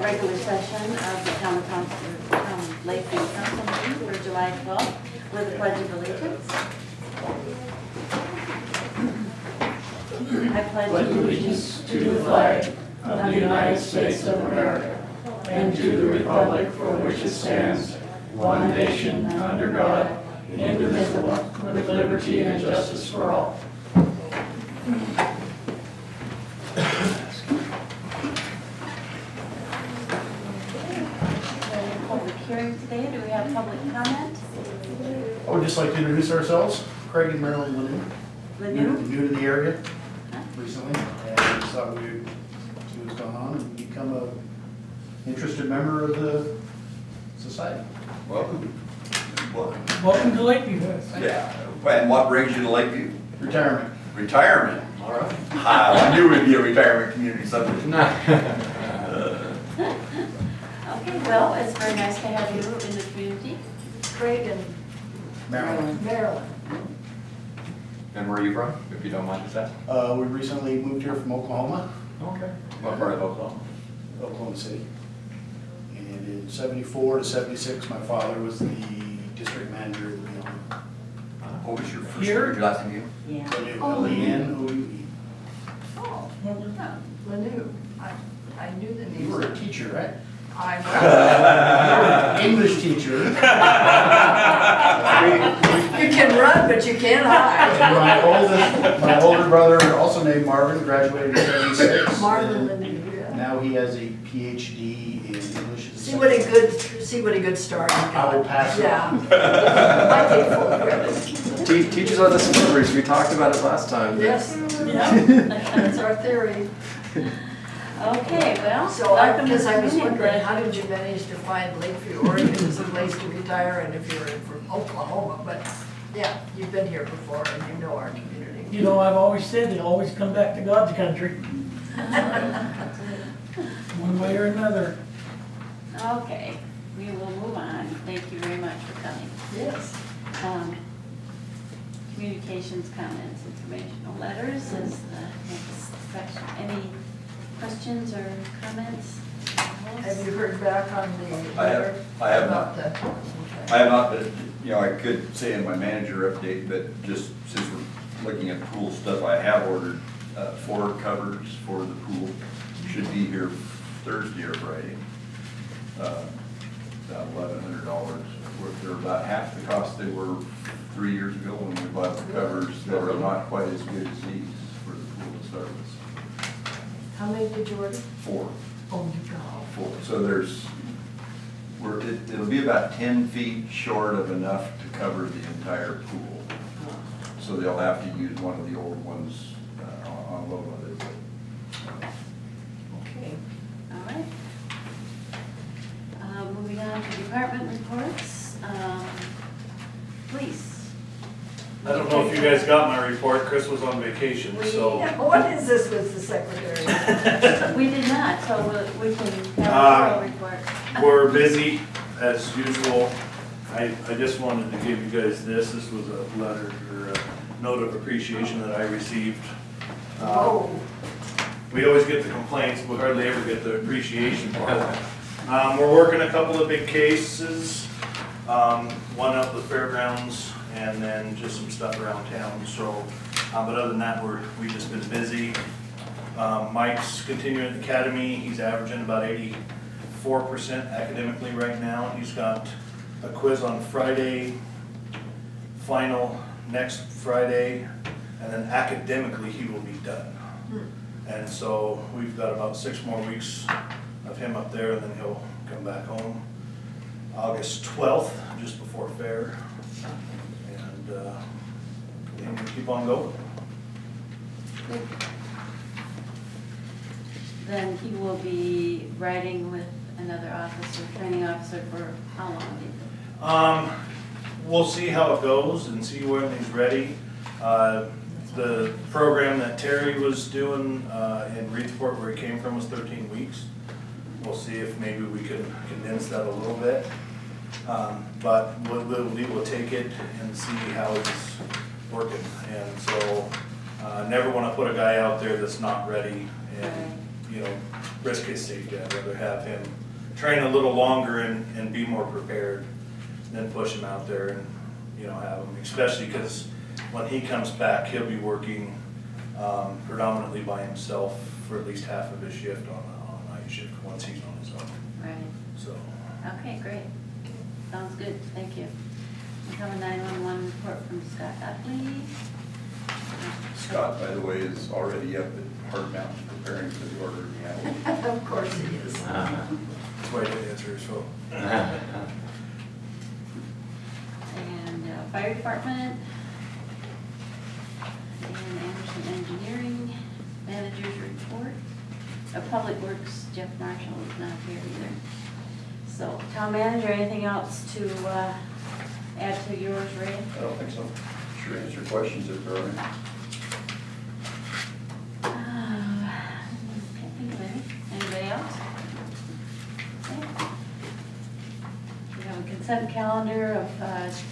regular session of the Town Council, Lakeview Council meeting for July 12th with the Pledge of Allegiance. I pledge allegiance to the flag of the United States of America and to the republic for which it stands, one nation, under God, indivisible, with liberty and justice for all. Public hearing today. Do we have public comment? I would just like to introduce ourselves, Craig and Marilyn Lanu? new to the area recently, and just thought we would see what's going on and become a interested member of the society. Welcome. Welcome to Lakeview. Yeah, and what brings you to Lakeview? Retirement. Retirement. All right. I knew we'd be a retirement community someday. Okay, well, it's very nice to have you in the community. Craig and Marilyn. Marilyn. And where are you from, if you don't mind us asking? We recently moved here from Oklahoma, Okay. What part of Oklahoma? Oklahoma City. And in 74 to 76, my father was the district manager of the building. What was your first Here? name, your last name? Yeah. L-E-N-O-U-E. Oh, Lanu. I knew the name. You were a teacher, right? I English teacher. You can run, but you can't hide. My older brother, also named Marvin, graduated in 76. Marvin Lanu, yeah. Now he has a PhD in English. as a See what a good start you I got. will pass it Yeah. on. I take full credit. Teachers are the slippers, we talked about it last time. Yes, yeah, that's our theory. Okay, well, So because I was wondering, how did you manage to find Lakeview, Oregon as a place to retire, and if you're from Oklahoma, but yeah, you've been here before and you know our community. You know, I've always said they always come back to God's country, one way or another. Okay, we will move on. Thank you very much for coming. Yes. Communications, comments, informational letters is the next section. Any questions or comments? Have you heard back on the I have- letter? I have about not. the- I have not, but, I could say in my manager update, but just since we're looking at pool stuff, I have ordered 4 covers for the pool. Should be here Thursday or Friday. About $1,100. They're about half the cost they were 3 years ago when we bought the covers. They were not quite as good as these for the pool to start with. How many did you order? 4. Oh, you got 4. So it'll be about 10 feet short of enough to cover the entire pool. So they'll have to use one of the old ones on low of it. Okay. All right. Moving on to department reports. Police. I don't know if you guys got my report. Chris was on vacation, so. What is this with the secretary? We did not, so we can have a thorough report. We're busy as usual. I just wanted to give you guys this. This was a letter or a note of appreciation that I received. Oh, We always get the complaints, but hardly ever get the appreciation part. We're working a couple of big cases, one up the fairgrounds and then just some stuff around town. So, but other than that, we've just been busy. Mike's continuing at the academy. He's averaging about 84% academically right now. He's got a quiz on Friday, final next Friday, and then academically he will be done. And so we've got about 6 more weeks of him up there, and then he'll come back home August 12th, just before fair. And we'll keep on going. Then he will be riding with another officer, training officer for how long do you think? We'll see how it goes and see when he's ready. The program that Terry was doing in Reedsport, where he came from, was 13 weeks. We'll see if maybe we can condense that a little bit. But we'll take it and see how it's working. And so never want to put a guy out there that's not ready. And risk his safety. I'd rather have him train a little longer and be more prepared than push him out there and, have him, especially because when he comes back, he'll be working predominantly by himself for at least half of his shift on night shift once he's on his own. Right. So, Okay, great. Sounds good, thank you. We have a 911 report from Scott Utley. Scott, by the way, is already up at Hard Mountain preparing for the order of the hour. Of course he is. that's why I didn't answer his phone. And fire department. And Anderson Engineering Manager's report. Public Works, Jeff Marshall is not here either. So, town manager, anything else to add to yours, Ray? I don't think so. Sure answer questions if there are any. Can't think of any. Anybody else? Okay. We have a consent calendar of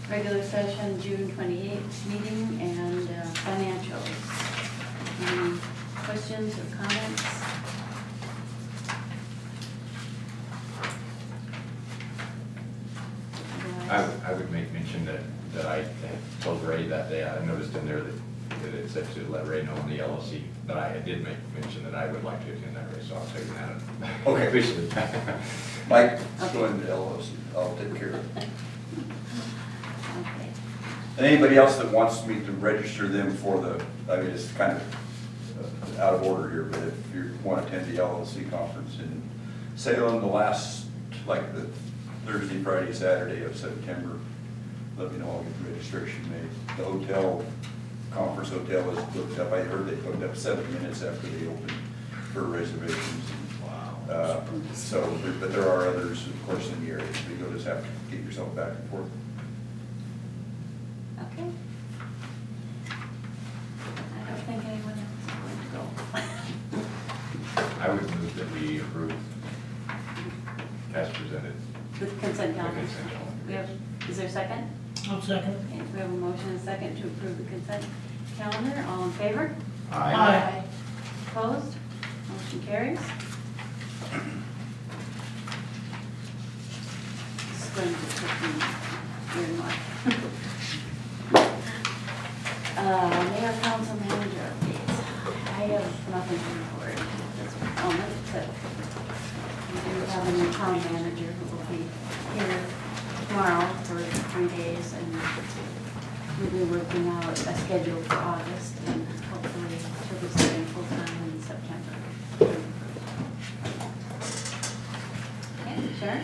regular session June 28th meeting and financials. Any questions or comments? I would make mention that I had told Ray that day, I noticed in there that it said to let Ray know on the LLC, but I did make mention that I would like to attend that, Ray, so I'll tell you that. Okay. Officially. Mike, let's go into LOC. I'll take care of it. Okay. And anybody else that wants me to register them for it's kind of out of order here, but if you want to attend the LLC conference in Salem, the last, like the Thursday, Friday, Saturday of September, let me know, I'll get the registration made. The hotel, conference hotel is booked up. I heard they booked up 7 minutes after they opened for reservations. Wow. But there are others, of course, in the area, so you'll just have to get yourself back and forth. Okay. I don't think anyone else is going to go. I would move that we approve as presented. With consent The calendar. consent calendar, We have, yes. is there a second? I'll second. Okay, we have a motion and a second to approve the consent calendar. All in favor? Aye. Opposed? Motion carries. This is going to take me very much. Mayor, council manager updates. I have nothing to report at this moment, except we do have a new town manager who will be here tomorrow for 3 days, and we'll be working out a schedule for August, and hopefully she'll be starting full-time in September. Okay, Sharon?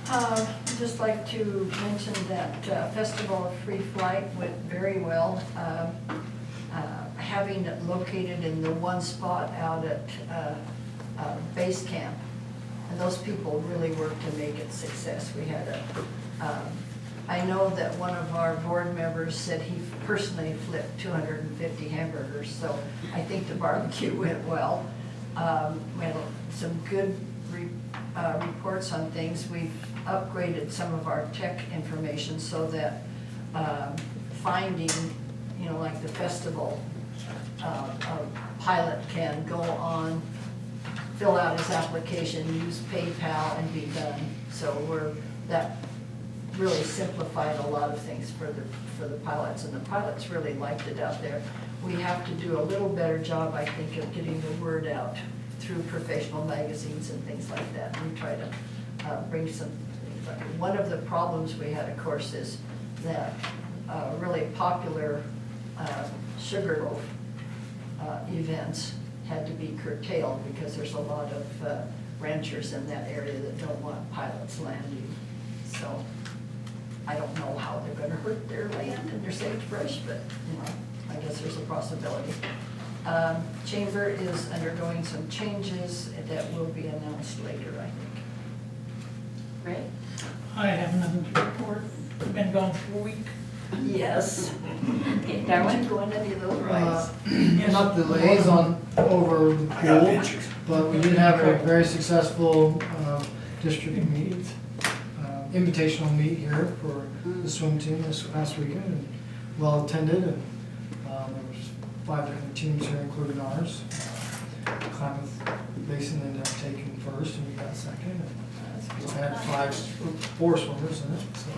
I'd just like to mention that Festival of Free Flight went very well. Having it located in the one spot out at base camp, and those people really worked to make it success. We had I know that one of our board members said he personally flipped 250 hamburgers, so I think the barbecue went well. We had some good reports on things. We've upgraded some of our tech information so that finding, like the festival, a pilot can go on, fill out his application, use PayPal, and be done. So that really simplified a lot of things for the pilots, and the pilots really liked it out there. We have to do a little better job, I think, of getting the word out through professional magazines and things like that. We try to bring some things like that. One of the problems we had, of course, is that really popular Sugarloaf events had to be curtailed because there's a lot of ranchers in that area that don't want pilots landing. So I don't know how they're gonna hurt their land and their sagebrush, but, I guess there's a possibility. Chamber is undergoing some changes that will be announced later, I think. Ray? I have nothing to report. I've been gone for a week. Yes. Okay, Did Darwin? you go on any of those rides? Not the liaison over the I got pool, pictures. but we did have a very successful district meet, invitational meet here for the swim team this past weekend, and well attended, and there was 5 different teams here, including ours. Klamath Basin ended up taking first, and we got second. And we had 4 swimmers in it, so.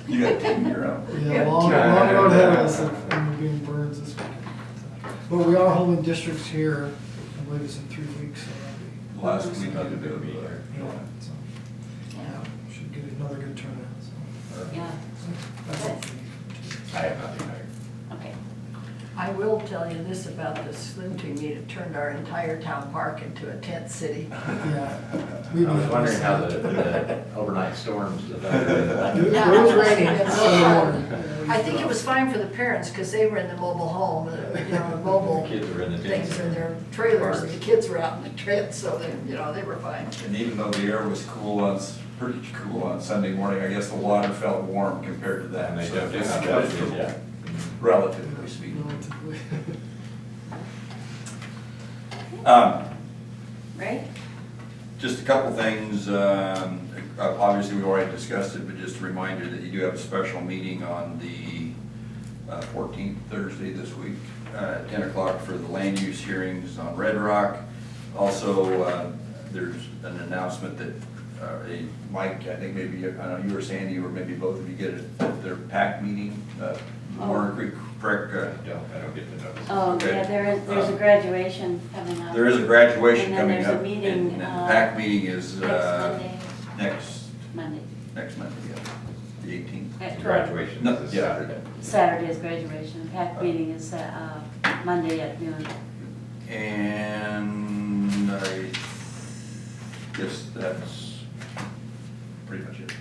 You got a team year out. Yeah, long road ahead of us, and we're being birds this weekend. So. But we are holding districts here, I believe it's in 3 weeks, so that'll be. Last week you did be here. Yeah, so, yeah, should get another good turnout, so. Yeah, So that's all. I have nothing there. okay. I will tell you this about the swim team meet, it turned our entire town park into a tent city. Yeah. I was wondering how the overnight storms developed. It Yeah. was raining Sunday morning. I think it was fine for the parents, because they were in the mobile home, you know, the mobile Kids were in the things tents. in their trailers, and the kids were out in the tents, so they, you know, they were fine. And even though the air was cool on, pretty cool on Sunday morning, I guess the water felt warm compared to that. And they So jumped in it's on that, comfortable, yeah. relatively speaking. Relatively. Right? Just a couple things, obviously we already discussed it, but just a reminder that you do have a special meeting on the 14th, Thursday this week, at 10 o'clock for the land use hearings on Red Rock. Also, there's an announcement that Mike, I think maybe, I don't know, you or Sandy, or maybe both of you get it at their PAC meeting, Warner Creek Creek. I don't get the notice. Oh, Okay. yeah, there's a graduation coming up. There is a graduation And then coming there's up. a meeting, And the PAC meeting is next Monday. next Monday, yeah, the 18th. At 12. Graduation No, is yeah. Saturday. Saturday is graduation, PAC meeting is Monday at noon. And I guess that's pretty much it.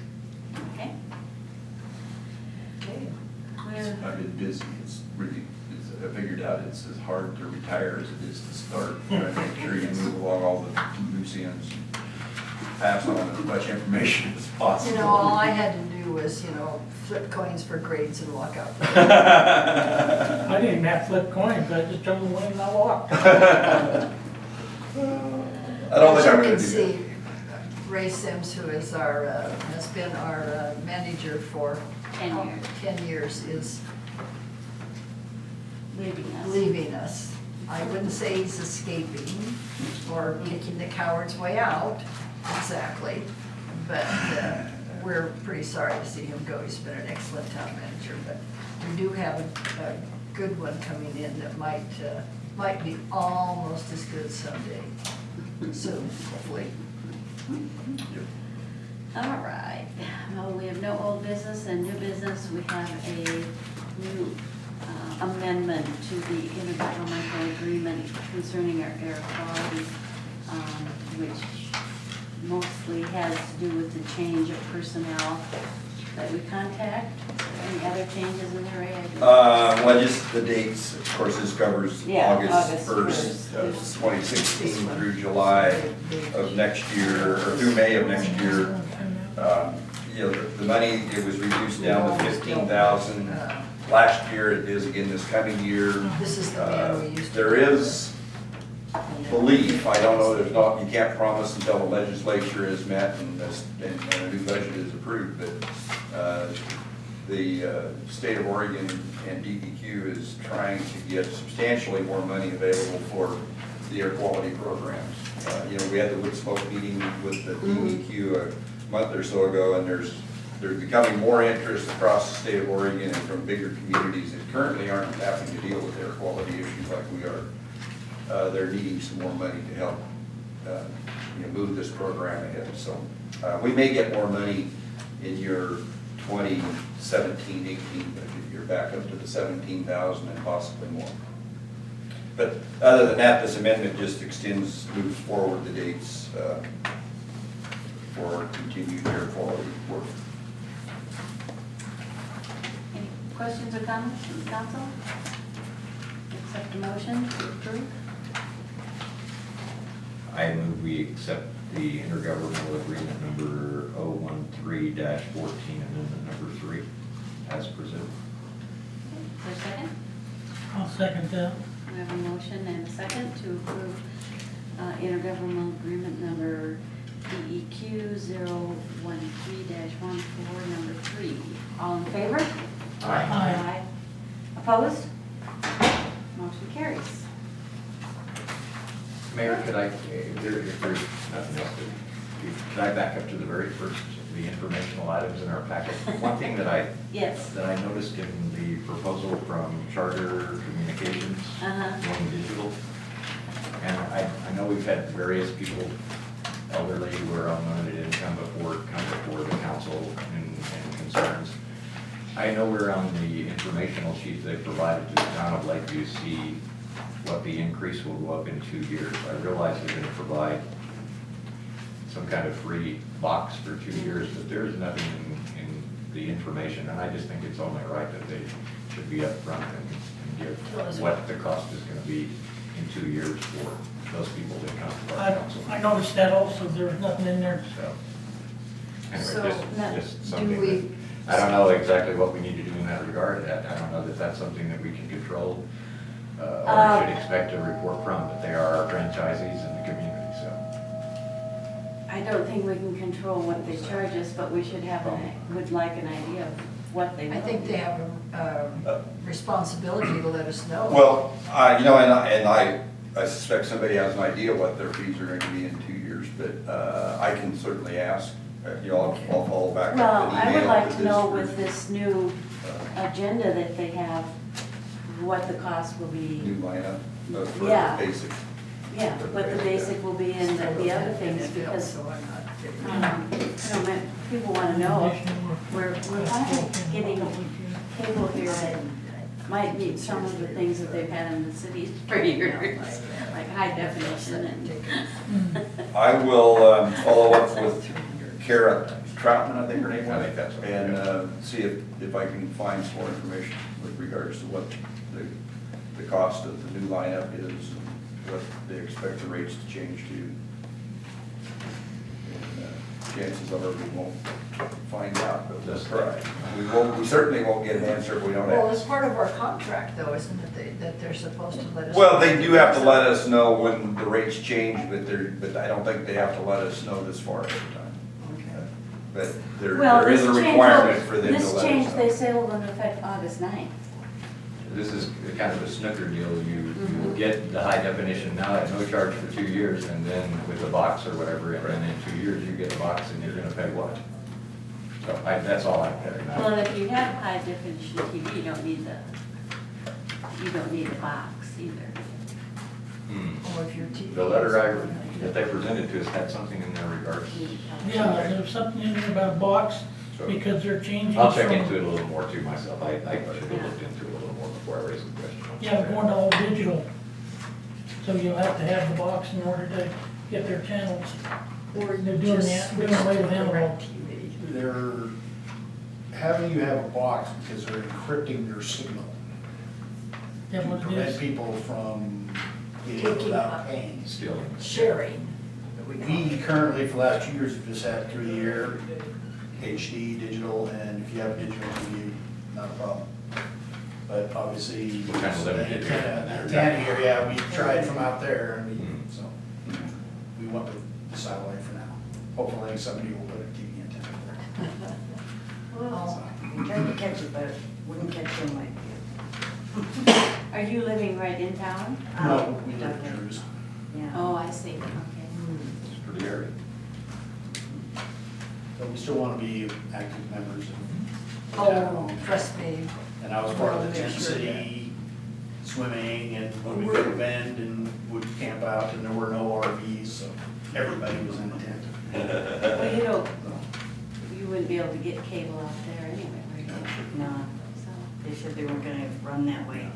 Okay. Okay. I've been busy, it's really, I figured out it's as hard to retire as it is to start. Trying to make sure you move along all the loose ends, pass on as much information as possible. You know, all I had to do was, you know, flip coins for grades and walk out. I didn't even have to flip coins, I just told them when and I walked. I don't think I'm gonna do As you can that. see, Ray Sims, who is our, has been our manager for 10 years. 10 years, is Leaving us. leaving us. I wouldn't say he's escaping or taking the coward's way out, exactly, but we're pretty sorry to see him go. He's been an excellent town manager, but we do have a good one coming in that might be almost as good someday, soon, hopefully. All right, well, we have no old business and new business. We have a new amendment to the intergovernmental agreement concerning our air quality, which mostly has to do with the change of personnel that we contact. Any other changes in there, Ray? Well, just the dates, of course, this covers Yeah, August August 1st of 2016 through July of next year, or through May of next year. You know, the money, it was reduced down to 15,000. Last year, it is again this coming year. This is the man we used to. There is belief, I don't know, there's not, you can't promise until the legislature is met and a new budget is approved, but the state of Oregon and DEQ is trying to get substantially more money available for the air quality programs. You know, we had the wood smoke meeting with the DEQ a month or so ago, and there's becoming more interest across the state of Oregon and from bigger communities that currently aren't having to deal with air quality issues like we are. They're needing some more money to help you know, move this program ahead. So we may get more money in your 2017-18 budget year, back up to the 17,000 and possibly more. But other than that, this amendment just moves forward the dates for continued air quality work. Any questions or comments from the council? Accept a motion to approve? I move we accept the intergovernmental agreement number 013-14, amendment number 3, as presented. Is there a second? I'll second that. We have a motion and a second to approve intergovernmental agreement number DEQ 013-14, number 3. All in favor? Aye. Opposed? Motion carries. Mayor, could Can I back up to the very first, the informational items in our packet? One thing that I Yes. noticed in the proposal from Charter Communications, going digital, and I know we've had various people, elderly who are on limited income come before the council and concerns. I know we're on the informational sheet they provided to the town of Lakeview, see what the increase will go up in 2 years. I realize they're gonna provide some kind of free box for 2 years, but there's nothing in the information, and I just think it's only right that they should be upfront and give what the cost is gonna be in 2 years for those people that come to our council. I noticed that also, there was nothing in there. So, So, anyway, now, just do something we- that, I don't know exactly what we need to do in that regard. I don't know that that's something that we can control, or should expect a report from, but they are our franchisees in the community, so. I don't think we can control what they charge us, but we should have, would like an idea of what they will. I think they have a responsibility to let us know. Well, you know, and I suspect somebody has an idea what their fees are going to be in 2 years, but I can certainly ask. You know, I'll follow back Well, up with an I would email like with to know this with this new agenda that they have, what the cost will be. new lineup for Yeah. basic. Yeah, what the basic will be and the other things, NFL, because, so I'm not figuring you know, people want to know. We're finally getting cable here that might meet some of the things that they've had in the cities for years, like high definition and. I will follow up with Kara Troutman, I think her name was. I think that's what- And see if I can find some more information with regards to what the cost of the new lineup is and what they expect the rates to change to. And chances are we won't find out, but let's try. We certainly won't get an answer if we don't Well, ask. it's part of our contract though, isn't it, that they're supposed to let us. Well, they do have to let us know when the rates change, but I don't think they have to let us know this far ahead of time. Okay. But there Well, is a this change requirement will- for them to let us know. This change, they say, will go into effect August 9th. This is kind of a snooker deal. You get the high definition now at no charge for 2 years, and then with a box or whatever, and then in 2 years, you get a box and you're gonna pay what? So that's all I'm getting at. Well, if you have high definition TV, you don't need the box either. Hmm. Or if your TV. The letter that they presented to us had something in their regards. Yeah, there's something in there about a box, So- because they're changing. I'll check from- into it a little more too myself. I should have looked into it a little more before I raised the question. Yeah, we're going to all digital, so you'll have to have the box in order to get their channels. Or They're doing just that, doing away with analog. DirecTV. They're having you have a box because they're encrypting your signal Yeah, to what it prevent is. people from getting Taking without up. paying. Stealing. Sharing. We currently, for the last 2 years, have just had through the air, HD, digital, and if you have a digital TV, not a problem. But obviously, What kind of limited the antenna here, yeah, we tried from out there, and so we went with the satellite for now. Hopefully somebody will put a TV antenna there. Well, We tried to catch it, but wouldn't catch him like Are you living right in town? No, we live in Drews. yeah. Oh, I see, okay. It's pretty area. But we still want to be active members of the oh, town. trust me. And I was part of the tent city swimming, and when we go to Bend and would camp out, and there were no RVs, so everybody was in the tent. Well, you wouldn't be able to get cable out there anyway, right? No, So, they said they weren't gonna run that way.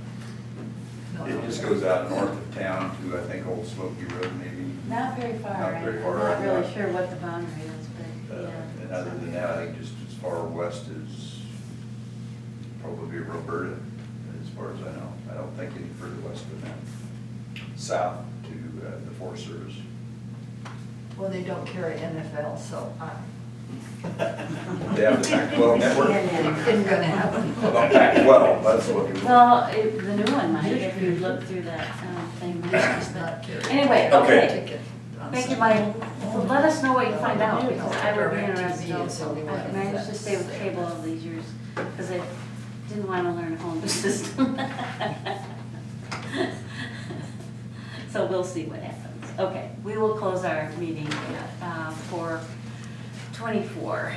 It just goes out north of town to, I think, Old Smoky Road maybe. not very far, Not right? very far, I'm not really right. sure what the boundary is, but, yeah. And other than that, I think just as far west as probably Roberta, as far as I know. I don't think any further west than that. South to the Forest Service. Well, they don't carry NFL, so They have the Pac-12 network. it isn't gonna happen. About Pac-12, that's what we. Well, the new one might, if you look through that thing. It's not carried. Anyway, Okay. okay. Ticket on Thank you, Sunday. Mike. Well, let us know what you find out, because I would be DirecTV interested is also. the only one I managed to stay with that's cable all these years, because I didn't want to learn a whole new system. So we'll see what happens. Okay, we will close our meeting at 4:30. 24.